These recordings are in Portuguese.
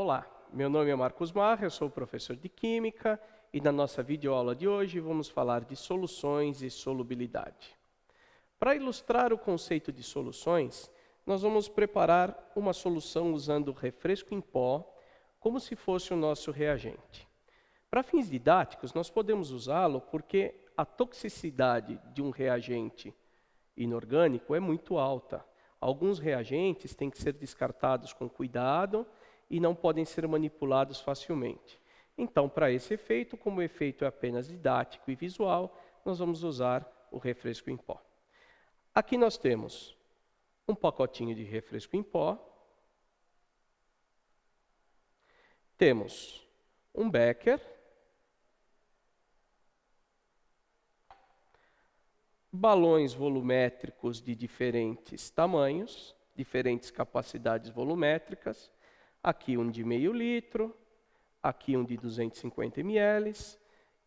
Olá, meu nome é Marcos Marra, eu sou professor de Química e na nossa videoaula de hoje vamos falar de soluções e solubilidade. Para ilustrar o conceito de soluções, nós vamos preparar uma solução usando refresco em pó, como se fosse o nosso reagente. Para fins didáticos, nós podemos usá-lo porque a toxicidade de um reagente inorgânico é muito alta. Alguns reagentes têm que ser descartados com cuidado e não podem ser manipulados facilmente. Então, para esse efeito, como o efeito é apenas didático e visual, nós vamos usar o refresco em pó. Aqui nós temos um pacotinho de refresco em pó. Temos um becker. Balões volumétricos de diferentes tamanhos, diferentes capacidades volumétricas. Aqui um de meio litro, aqui um de 250 ml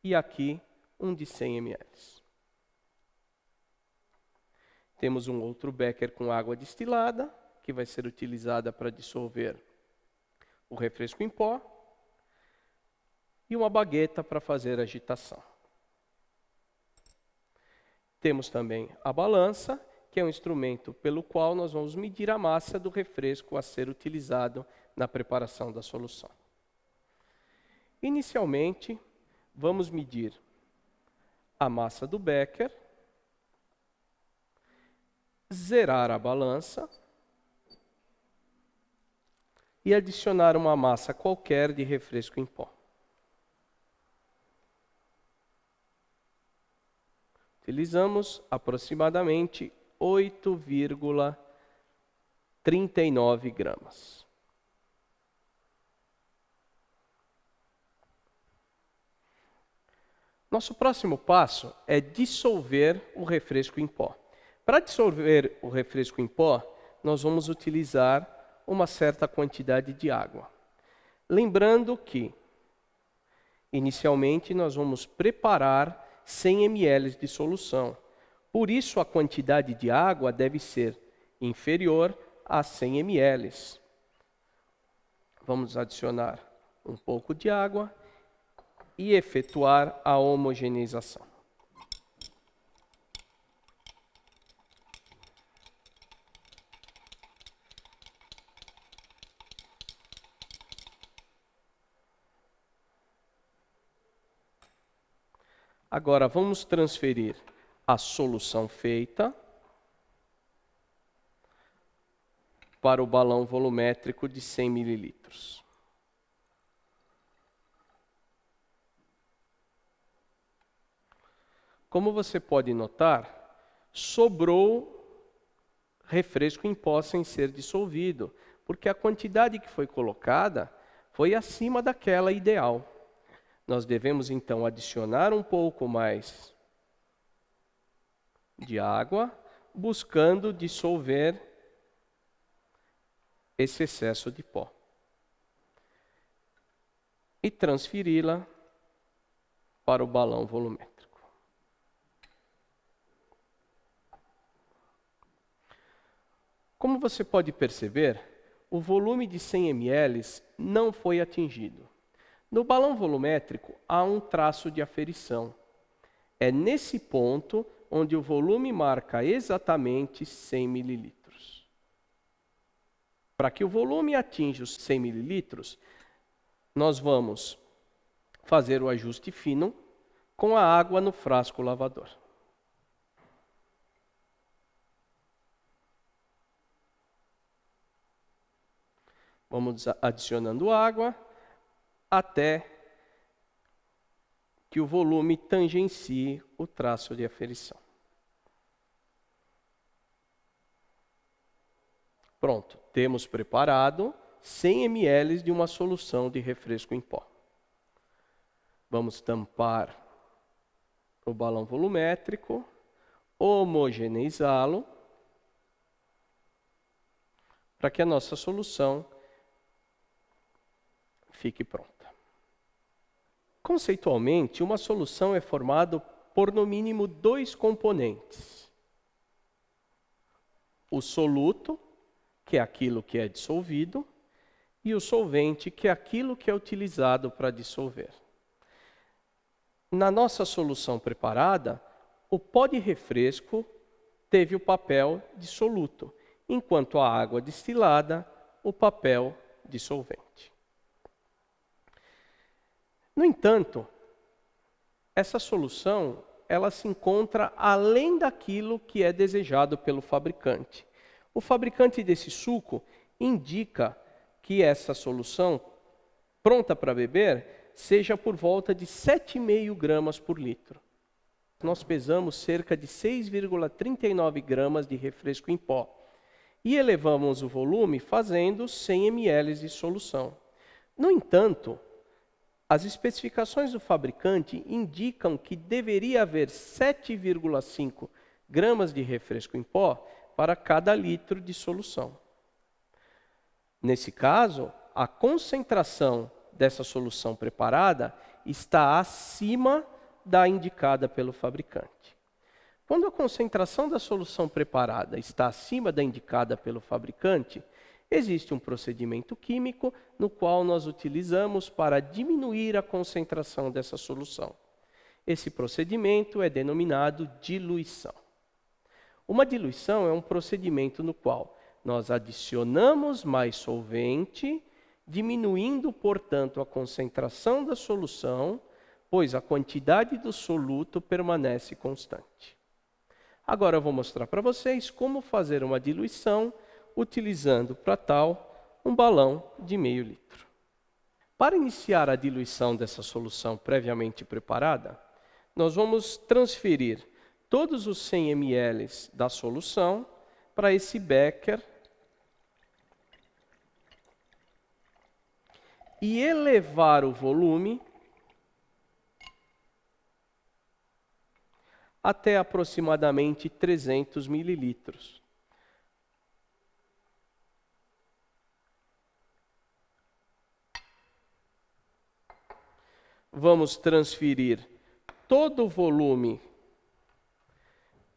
e aqui um de 100 ml. Temos um outro becker com água destilada, que vai ser utilizada para dissolver o refresco em pó, e uma bagueta para fazer agitação. Temos também a balança, que é um instrumento pelo qual nós vamos medir a massa do refresco a ser utilizado na preparação da solução. Inicialmente, vamos medir a massa do becker, zerar a balança e adicionar uma massa qualquer de refresco em pó. Utilizamos aproximadamente 8,39 gramas. Nosso próximo passo é dissolver o refresco em pó. Para dissolver o refresco em pó, nós vamos utilizar uma certa quantidade de água. Lembrando que, inicialmente, nós vamos preparar 100 ml de solução. Por isso, a quantidade de água deve ser inferior a 100 ml. Vamos adicionar um pouco de água e efetuar a homogeneização. Agora, vamos transferir a solução feita para o balão volumétrico de 100 ml. Como você pode notar, sobrou refresco em pó sem ser dissolvido, porque a quantidade que foi colocada foi acima daquela ideal. Nós devemos, então, adicionar um pouco mais de água, buscando dissolver esse excesso de pó. E transferi-la para o balão volumétrico. Como você pode perceber, o volume de 100 ml não foi atingido. No balão volumétrico, há um traço de aferição. É nesse ponto onde o volume marca exatamente 100 ml. Para que o volume atinja os 100 ml, nós vamos fazer o ajuste fino com a água no frasco lavador. Vamos adicionando água até que o volume tangencie o traço de aferição. Pronto, temos preparado 100 ml de uma solução de refresco em pó. Vamos tampar o balão volumétrico, homogeneizá-lo, para que a nossa solução fique pronta. Conceitualmente, uma solução é formada por no mínimo 2 componentes. O soluto, que é aquilo que é dissolvido, e o solvente, que é aquilo que é utilizado para dissolver. Na nossa solução preparada, o pó de refresco teve o papel de soluto, enquanto a água destilada, o papel de solvente. No entanto, essa solução ela se encontra além daquilo que é desejado pelo fabricante. O fabricante desse suco indica que essa solução, pronta para beber, seja por volta de 7,5 gramas por litro. Nós pesamos cerca de 6,39 gramas de refresco em pó e elevamos o volume fazendo 100 ml de solução. No entanto, as especificações do fabricante indicam que deveria haver 7,5 gramas de refresco em pó para cada litro de solução. Nesse caso, a concentração dessa solução preparada está acima da indicada pelo fabricante. Quando a concentração da solução preparada está acima da indicada pelo fabricante, existe um procedimento químico no qual nós utilizamos para diminuir a concentração dessa solução. Esse procedimento é denominado diluição. Uma diluição é um procedimento no qual nós adicionamos mais solvente, diminuindo, portanto, a concentração da solução, pois a quantidade do soluto permanece constante. Agora eu vou mostrar para vocês como fazer uma diluição utilizando para tal um balão de meio litro. Para iniciar a diluição dessa solução previamente preparada, nós vamos transferir todos os 100 ml da solução para esse becker e elevar o volume até aproximadamente 300 mililitros. Vamos transferir todo o volume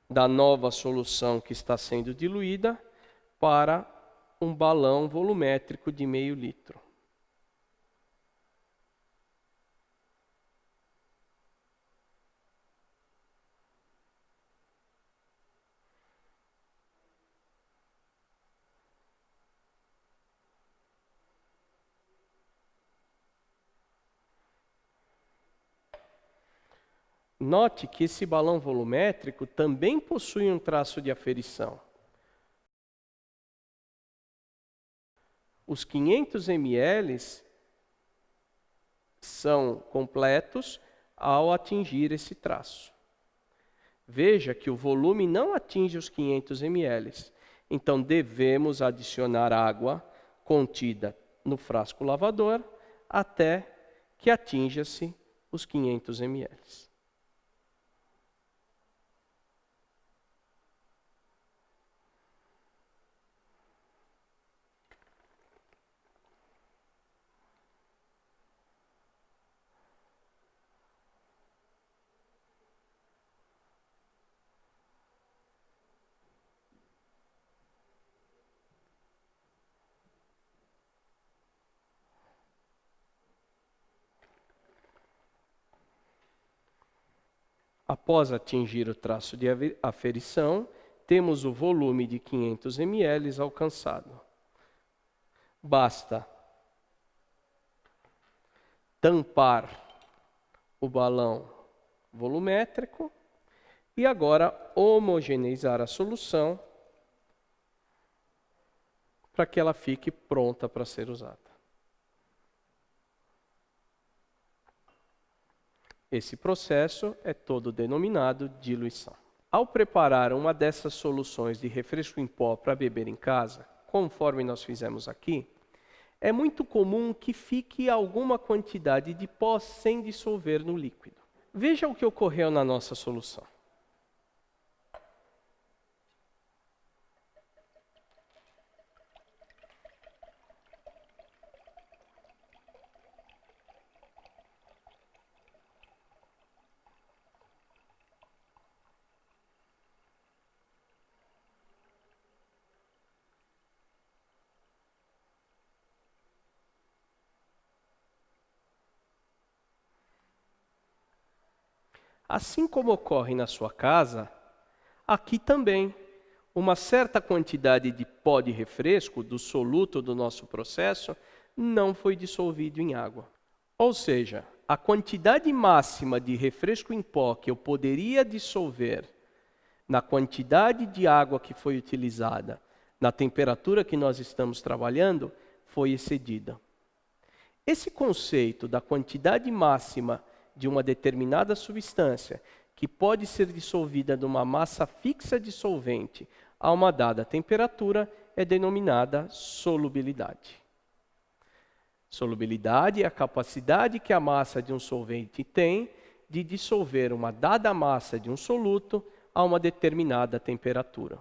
da nova solução que está sendo diluída para um balão volumétrico de meio litro. Note que esse balão volumétrico também possui um traço de aferição. Os 500 ml são completos ao atingir esse traço. Veja que o volume não atinge os 500 ml. Então, devemos adicionar água contida no frasco lavador até que atinja-se os 500 ml. Após atingir o traço de aferição, temos o volume de 500 ml alcançado. Basta tampar o balão volumétrico e agora homogeneizar a solução para que ela fique pronta para ser usada. Esse processo é todo denominado diluição. Ao preparar uma dessas soluções de refresco em pó para beber em casa, conforme nós fizemos aqui, é muito comum que fique alguma quantidade de pó sem dissolver no líquido. Veja o que ocorreu na nossa solução. Assim como ocorre na sua casa, aqui também, uma certa quantidade de pó de refresco, do soluto do nosso processo, não foi dissolvido em água. Ou seja, a quantidade máxima de refresco em pó que eu poderia dissolver na quantidade de água que foi utilizada, na temperatura que nós estamos trabalhando, foi excedida. Esse conceito da quantidade máxima de uma determinada substância que pode ser dissolvida numa massa fixa de solvente a uma dada temperatura é denominada solubilidade. Solubilidade é a capacidade que a massa de um solvente tem de dissolver uma dada massa de um soluto a uma determinada temperatura.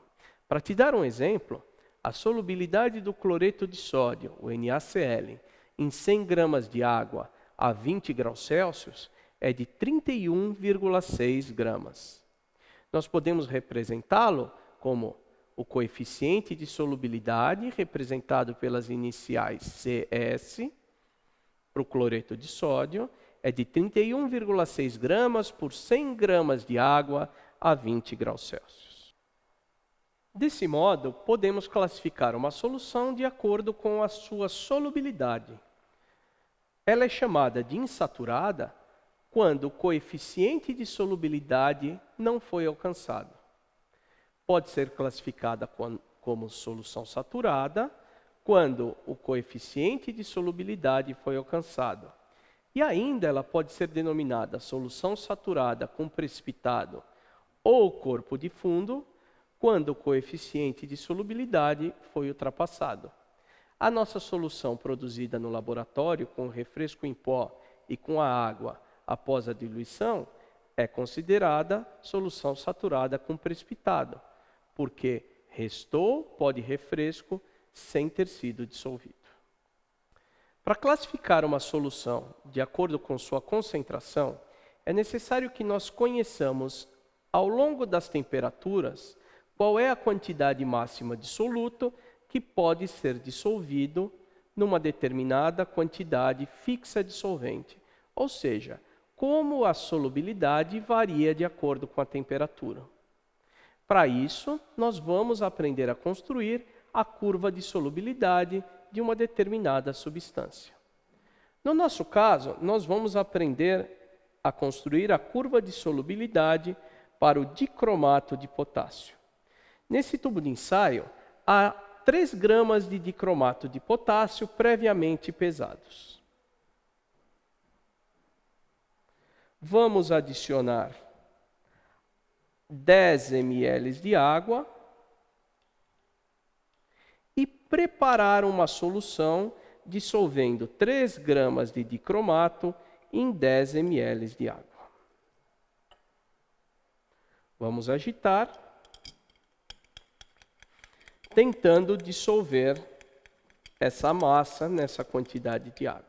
Para te dar um exemplo, a solubilidade do cloreto de sódio, o NaCl, em 100 gramas de água a 20 graus Celsius é de 31,6 gramas. Nós podemos representá-lo como o coeficiente de solubilidade, representado pelas iniciais CS, para o cloreto de sódio, é de 31,6 gramas por 100 gramas de água a 20 graus Celsius. Desse modo, podemos classificar uma solução de acordo com a sua solubilidade. Ela é chamada de insaturada quando o coeficiente de solubilidade não foi alcançado. Pode ser classificada como solução saturada quando o coeficiente de solubilidade foi alcançado. E ainda ela pode ser denominada solução saturada com precipitado ou corpo de fundo quando o coeficiente de solubilidade foi ultrapassado. A nossa solução produzida no laboratório com refresco em pó e com a água após a diluição é considerada solução saturada com precipitado, porque restou pó de refresco sem ter sido dissolvido. Para classificar uma solução de acordo com sua concentração, é necessário que nós conheçamos, ao longo das temperaturas, qual é a quantidade máxima de soluto que pode ser dissolvido numa determinada quantidade fixa de solvente, ou seja, como a solubilidade varia de acordo com a temperatura. Para isso, nós vamos aprender a construir a curva de solubilidade de uma determinada substância. No nosso caso, nós vamos aprender a construir a curva de solubilidade para o dicromato de potássio. Nesse tubo de ensaio, há 3 gramas de dicromato de potássio previamente pesados. Vamos adicionar 10 ml de água e preparar uma solução dissolvendo 3 gramas de dicromato em 10 ml de água. Vamos agitar, tentando dissolver essa massa nessa quantidade de água.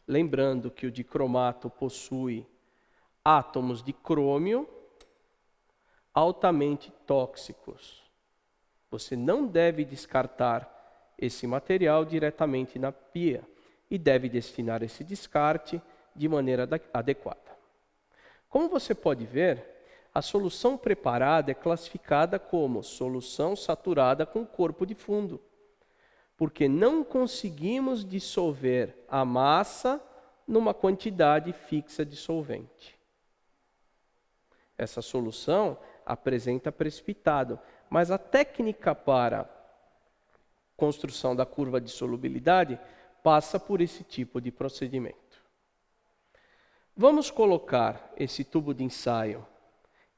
Lembrando que o dicromato possui átomos de crômio altamente tóxicos. Você não deve descartar esse material diretamente na pia e deve destinar esse descarte de maneira adequada. Como você pode ver, a solução preparada é classificada como solução saturada com corpo de fundo, porque não conseguimos dissolver a massa numa quantidade fixa de solvente. Essa solução apresenta precipitado, mas a técnica para construção da curva de solubilidade passa por esse tipo de procedimento. Vamos colocar esse tubo de ensaio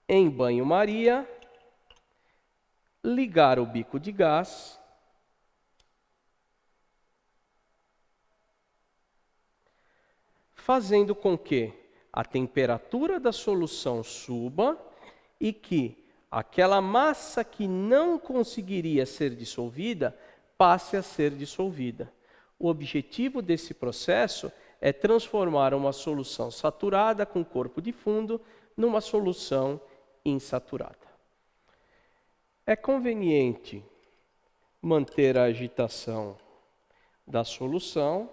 em banho-maria, ligar o bico de gás, fazendo com que a temperatura da solução suba e que aquela massa que não conseguiria ser dissolvida passe a ser dissolvida. O objetivo desse processo é transformar uma solução saturada com corpo de fundo numa solução insaturada. É conveniente manter a agitação da solução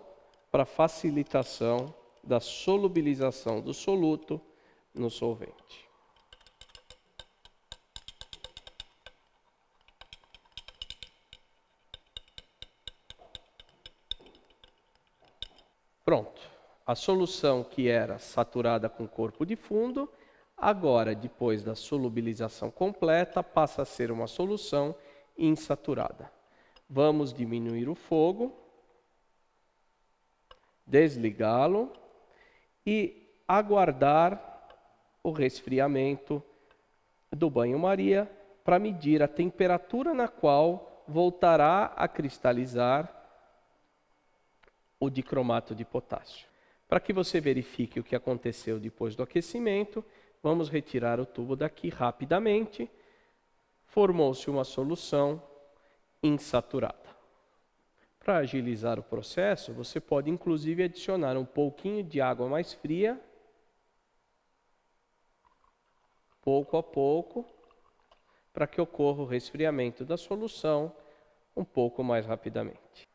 para facilitação da solubilização do soluto no solvente. Pronto. A solução que era saturada com corpo de fundo, agora, depois da solubilização completa, passa a ser uma solução insaturada. Vamos diminuir o fogo, desligá-lo e aguardar o resfriamento do banho-maria para medir a temperatura na qual voltará a cristalizar o dicromato de potássio. Para que você verifique o que aconteceu depois do aquecimento, vamos retirar o tubo daqui rapidamente. Formou-se uma solução insaturada. Para agilizar o processo, você pode inclusive adicionar um pouquinho de água mais fria, pouco a pouco, para que ocorra o resfriamento da solução um pouco mais rapidamente.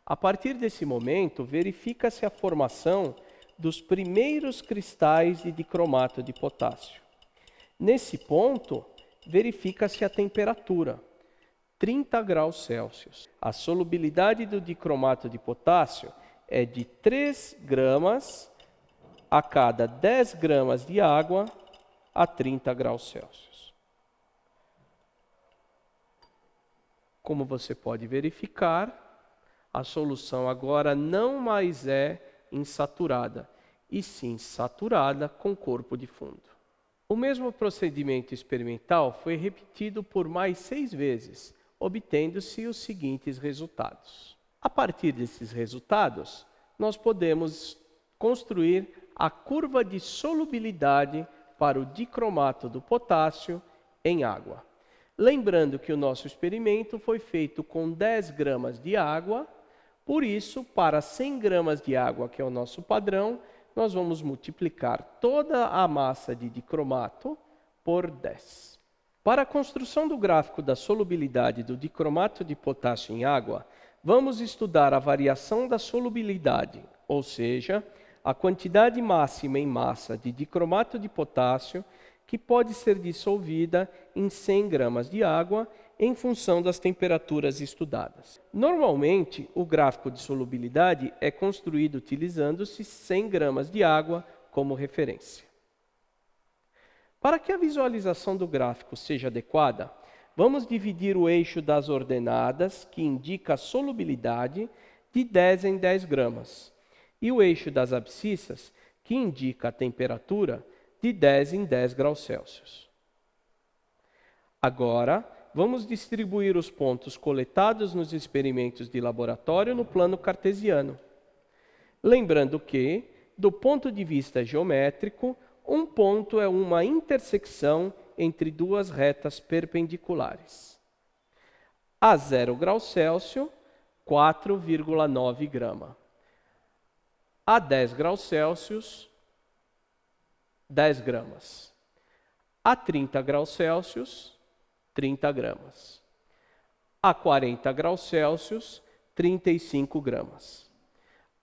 A partir desse momento, verifica-se a formação dos primeiros cristais de dicromato de potássio. Nesse ponto, verifica-se a temperatura, 30 graus Celsius. A solubilidade do dicromato de potássio é de 3 gramas a cada 10 gramas de água a 30 graus Celsius. Como você pode verificar, a solução agora não mais é insaturada, e sim saturada com corpo de fundo. O mesmo procedimento experimental foi repetido por mais 6 vezes, obtendo-se os seguintes resultados. A partir desses resultados, nós podemos construir a curva de solubilidade para o dicromato do potássio em água. Lembrando que o nosso experimento foi feito com 10 gramas de água. Por isso, para 100 gramas de água, que é o nosso padrão, nós vamos multiplicar toda a massa de dicromato por 10. Para a construção do gráfico da solubilidade do dicromato de potássio em água, vamos estudar a variação da solubilidade, ou seja, a quantidade máxima em massa de dicromato de potássio que pode ser dissolvida em 100 gramas de água em função das temperaturas estudadas. Normalmente, o gráfico de solubilidade é construído utilizando-se 100 gramas de água como referência. Para que a visualização do gráfico seja adequada, vamos dividir o eixo das ordenadas, que indica a solubilidade, de 10 em 10 gramas, e o eixo das abscissas, que indica a temperatura, de 10 em 10 graus Celsius. Agora, vamos distribuir os pontos coletados nos experimentos de laboratório no plano cartesiano. Lembrando que, do ponto de vista geométrico, um ponto é uma intersecção entre duas retas perpendiculares. A 0 graus Celsius, 4,9 grama. A 10 graus Celsius, 10 gramas. A 30 graus Celsius, 30 gramas. A 40 graus Celsius, 35 gramas.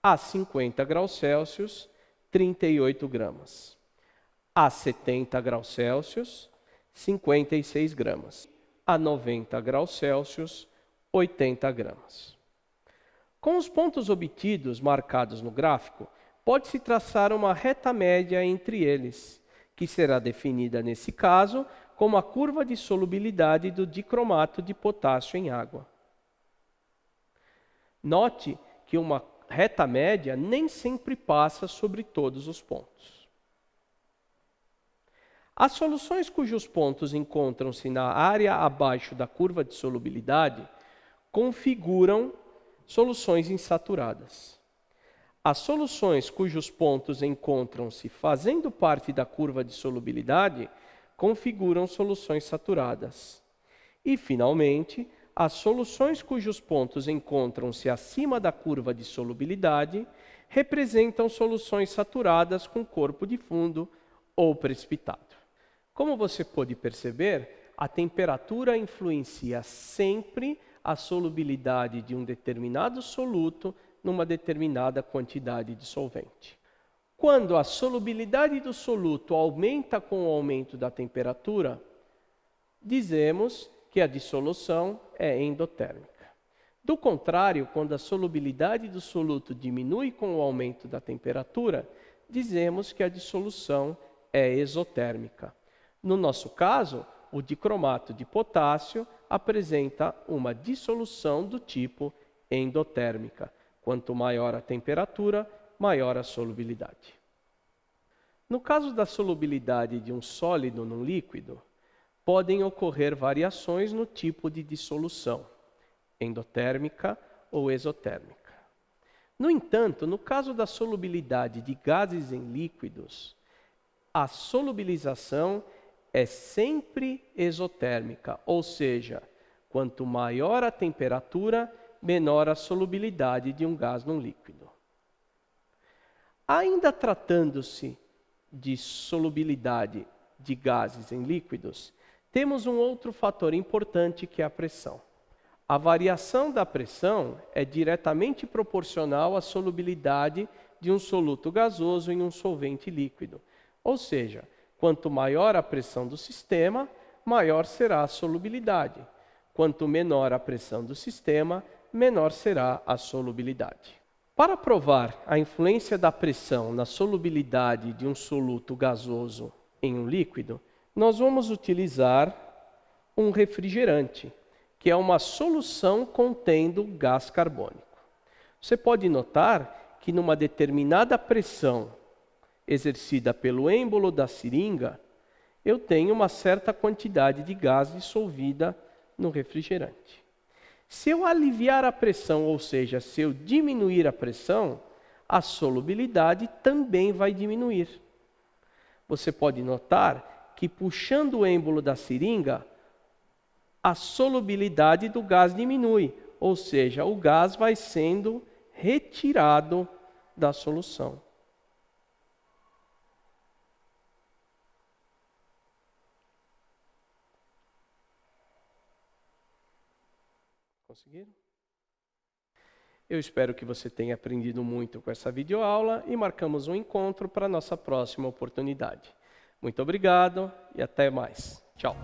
A 50 graus Celsius, 38 gramas. A 70 graus Celsius, 56 gramas. A 90 graus Celsius, 80 gramas. Com os pontos obtidos marcados no gráfico, pode-se traçar uma reta média entre eles, que será definida, nesse caso, como a curva de solubilidade do dicromato de potássio em água. Note que uma reta média nem sempre passa sobre todos os pontos. As soluções cujos pontos encontram-se na área abaixo da curva de solubilidade configuram soluções insaturadas. As soluções cujos pontos encontram-se fazendo parte da curva de solubilidade configuram soluções saturadas. E, finalmente, as soluções cujos pontos encontram-se acima da curva de solubilidade representam soluções saturadas com corpo de fundo ou precipitado. Como você pode perceber, a temperatura influencia sempre a solubilidade de um determinado soluto numa determinada quantidade de solvente. Quando a solubilidade do soluto aumenta com o aumento da temperatura, dizemos que a dissolução é endotérmica. Do contrário, quando a solubilidade do soluto diminui com o aumento da temperatura, dizemos que a dissolução é exotérmica. No nosso caso, o dicromato de potássio apresenta uma dissolução do tipo endotérmica. Quanto maior a temperatura, maior a solubilidade. No caso da solubilidade de um sólido num líquido, podem ocorrer variações no tipo de dissolução, endotérmica ou exotérmica. No entanto, no caso da solubilidade de gases em líquidos, a solubilização é sempre exotérmica, ou seja, quanto maior a temperatura, menor a solubilidade de um gás num líquido. Ainda tratando-se de solubilidade de gases em líquidos, temos um outro fator importante que é a pressão. A variação da pressão é diretamente proporcional à solubilidade de um soluto gasoso em um solvente líquido. Ou seja, quanto maior a pressão do sistema, maior será a solubilidade. Quanto menor a pressão do sistema, menor será a solubilidade. Para provar a influência da pressão na solubilidade de um soluto gasoso em um líquido, nós vamos utilizar um refrigerante, que é uma solução contendo gás carbônico. Você pode notar que numa determinada pressão exercida pelo êmbolo da seringa, eu tenho uma certa quantidade de gás dissolvida no refrigerante. Se eu aliviar a pressão, ou seja, se eu diminuir a pressão, a solubilidade também vai diminuir. Você pode notar que puxando o êmbolo da seringa, a solubilidade do gás diminui, ou seja, o gás vai sendo retirado da solução. Conseguiram? Eu espero que você tenha aprendido muito com essa videoaula e marcamos um encontro para a nossa próxima oportunidade. Muito obrigado e até mais. Tchau!